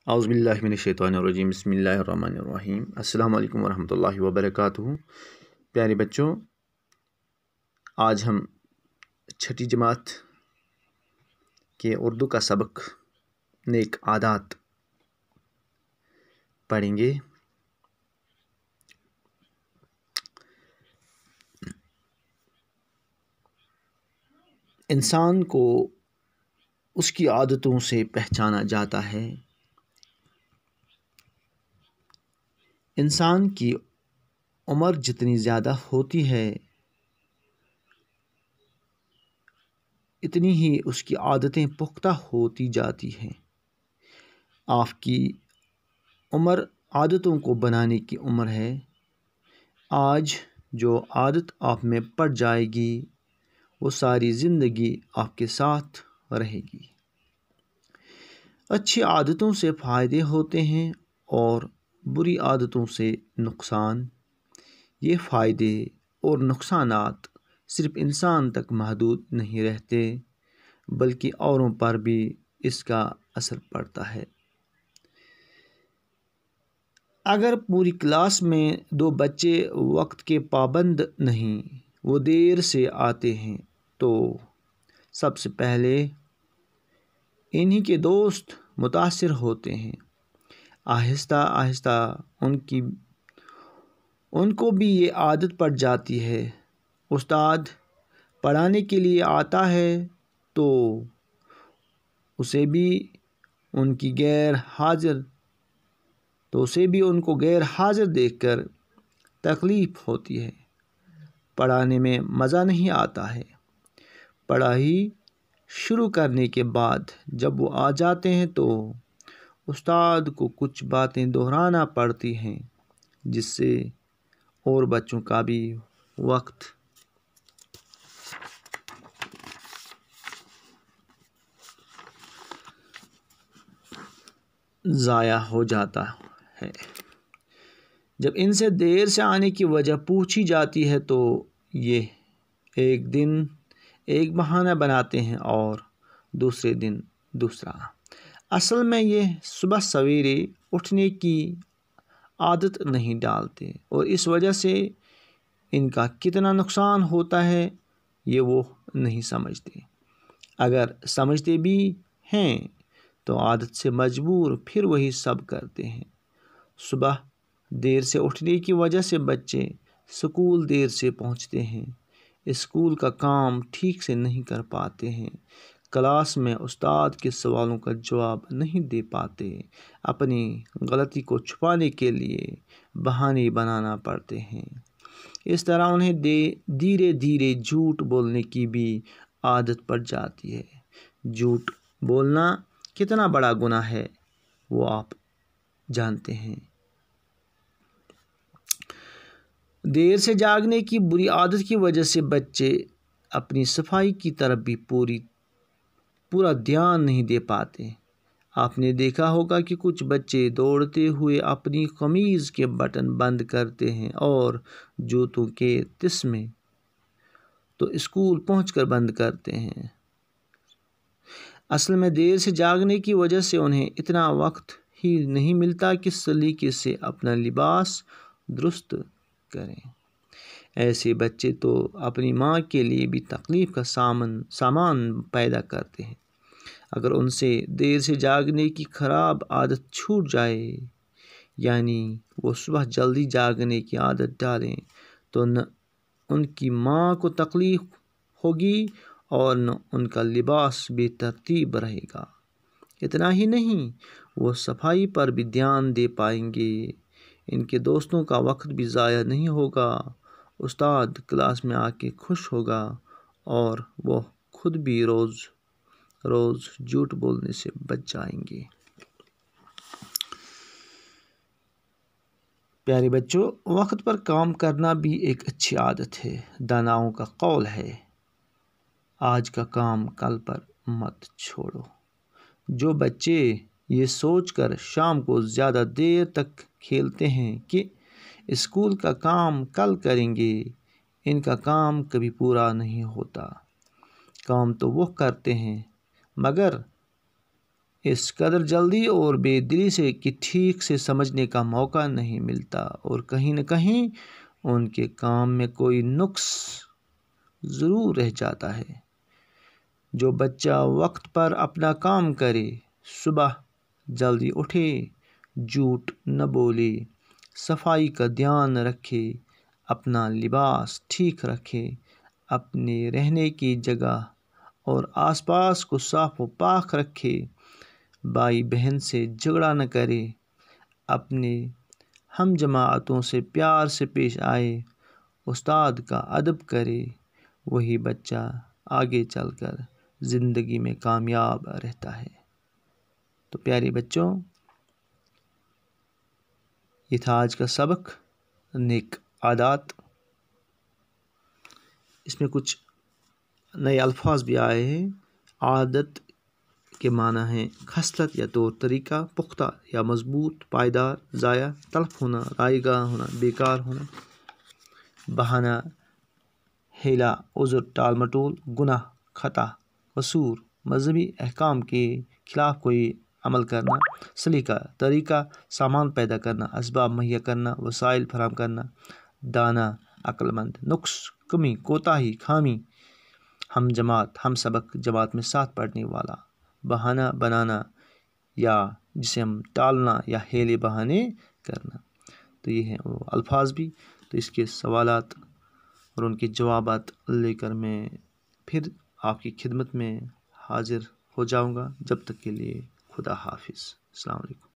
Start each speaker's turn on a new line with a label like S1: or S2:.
S1: اعوذ باللہ من الشیطان الرجیم بسم اللہ الرحمن الرحیم السلام علیکم ورحمۃ اللہ وبرکاتہ۔ پیارے بچوں، آج ہم چھٹی جماعت کے اردو کا سبق نیک عادات پڑھیں گے۔ انسان کو اس کی عادتوں سے پہچانا جاتا ہے۔ انسان کی عمر جتنی زیادہ ہوتی ہے اتنی ہی اس کی عادتیں پختہ ہوتی جاتی ہیں۔ آپ کی عمر عادتوں کو بنانے کی عمر ہے۔ آج جو عادت آپ میں پڑ جائے گی وہ ساری زندگی آپ کے ساتھ رہے گی۔ اچھی عادتوں سے فائدے ہوتے ہیں اور بری عادتوں سے نقصان۔ یہ فائدے اور نقصانات صرف انسان تک محدود نہیں رہتے بلکہ اوروں پر بھی اس کا اثر پڑتا ہے۔ اگر پوری کلاس میں 2 بچے وقت کے پابند نہیں، وہ دیر سے آتے ہیں، تو سب سے پہلے انہی کے دوست متاثر ہوتے ہیں۔ آہستہ آہستہ ان کو بھی یہ عادت پڑ جاتی ہے۔ استاد پڑھانے کے لیے آتا ہے تو اسے بھی ان کو غیر حاضر دیکھ کر تکلیف ہوتی ہے۔ پڑھانے میں مزہ نہیں آتا ہے۔ پڑھائی شروع کرنے کے بعد جب وہ آ جاتے ہیں تو استاد کو کچھ باتیں دہرانا پڑتی ہیں، جس سے اور بچوں کا بھی وقت ضائع ہو جاتا ہے۔ جب ان سے دیر سے آنے کی وجہ پوچھی جاتی ہے تو یہ ایک دن ایک بہانہ بناتے ہیں اور دوسرے دن دوسرا۔ اصل میں یہ صبح سویرے اٹھنے کی عادت نہیں ڈالتے اور اس وجہ سے ان کا کتنا نقصان ہوتا ہے یہ وہ نہیں سمجھتے۔ اگر سمجھتے بھی ہیں تو عادت سے مجبور پھر وہی سب کرتے ہیں۔ صبح دیر سے اٹھنے کی وجہ سے بچے اسکول دیر سے پہنچتے ہیں، اسکول کا کام ٹھیک سے نہیں کر پاتے ہیں، کلاس میں استاد کے سوالوں کا جواب نہیں دے پاتے، اپنی غلطی کو چھپانے کے لیے بہانے بنانا پڑتے ہیں۔ اس طرح انہیں دھیرے دھیرے جھوٹ بولنے کی بھی عادت پڑ جاتی ہے۔ جھوٹ بولنا کتنا بڑا گناہ ہے وہ آپ جانتے ہیں۔ دیر سے جاگنے کی بری عادت کی وجہ سے بچے اپنی صفائی کی طرف بھی پورا دھیان نہیں دے پاتے۔ آپ نے دیکھا ہوگا کہ کچھ بچے دوڑتے ہوئے اپنی قمیض کے بٹن بند کرتے ہیں اور جوتوں کے تسمے تو اسکول پہنچ کر بند کرتے ہیں۔ اصل میں دیر سے جاگنے کی وجہ سے انہیں اتنا وقت ہی نہیں ملتا کہ سلیقے سے اپنا لباس درست کریں۔ ایسے بچے تو اپنی ماں کے لیے بھی تکلیف کا سامان پیدا کرتے ہیں۔ اگر ان سے دیر سے جاگنے کی خراب عادت چھوٹ جائے، یعنی وہ صبح جلدی جاگنے کی عادت ڈالیں، تو نہ ان کی ماں کو تکلیف ہوگی اور نہ ان کا لباس بے ترتیب رہے گا۔ اتنا ہی نہیں، وہ صفائی پر بھی دھیان دے پائیں گے، ان کے دوستوں کا وقت بھی ضائع نہیں ہوگا، استاد کلاس میں آ کے خوش ہوگا اور وہ خود بھی روز جھوٹ بولنے سے بچ جائیں گے۔ پیارے بچوں، وقت پر کام کرنا بھی ایک اچھی عادت ہے۔ داناؤں کا قول ہے، آج کا کام کل پر مت چھوڑو۔ جو بچے یہ سوچ کر شام کو زیادہ دیر تک کھیلتے ہیں کہ اسکول کا کام کل کریں گے، ان کا کام کبھی پورا نہیں ہوتا۔ کام تو وہ کرتے ہیں مگر اس قدر جلدی اور بے دلی سے کہ ٹھیک سے سمجھنے کا موقع نہیں ملتا، اور کہیں نہ کہیں ان کے کام میں کوئی نقص ضرور رہ جاتا ہے۔ جو بچہ وقت پر اپنا کام کرے، صبح جلدی اٹھے، جھوٹ نہ بولے، صفائی کا دھیان رکھے، اپنا لباس ٹھیک رکھے، اپنے رہنے کی جگہ اور آس پاس کو صاف و پاک رکھے، بھائی بہن سے جھگڑا نہ کرے، اپنے ہم جماعتوں سے پیار سے پیش آئے، استاد کا ادب کرے، وہی بچہ آگے چل کر زندگی میں کامیاب رہتا ہے۔ تو پیارے بچوں، یہ تھا آج کا سبق، نیک عادات۔ اس میں کچھ نئے الفاظ بھی آئے ہیں۔ عادت کے معنی ہیں خصلت یا طور طریقہ، پختہ یا مضبوط، پائیدار، ضائع، تلف ہونا، رائے گاہ ہونا، بیکار ہونا۔ بہانہ، ہیلا، عذر، ٹال مٹول، گناہ، خطا، قصور، مذہبی احکام کے خلاف کوئی عمل کرنا۔ سلیقہ، طریقہ، سامان پیدا کرنا، اسباب مہیا کرنا، وسائل فراہم کرنا۔ دانا، عقل مند۔ نقص، کمی، کوتاہی، خامی۔ ہم جماعت، ہم سبق، جماعت میں ساتھ پڑھنے والا۔ بہانہ بنانا، یا جسے ہم ٹالنا یا ہیلے بہانے کرنا۔ تو یہ ہیں وہ الفاظ بھی۔ تو اس کے سوالات اور ان کے جوابات لے کر میں پھر آپ کی خدمت میں حاضر ہو جاؤں گا۔ جب تک کے لیے خدا حافظ۔ السلام علیکم۔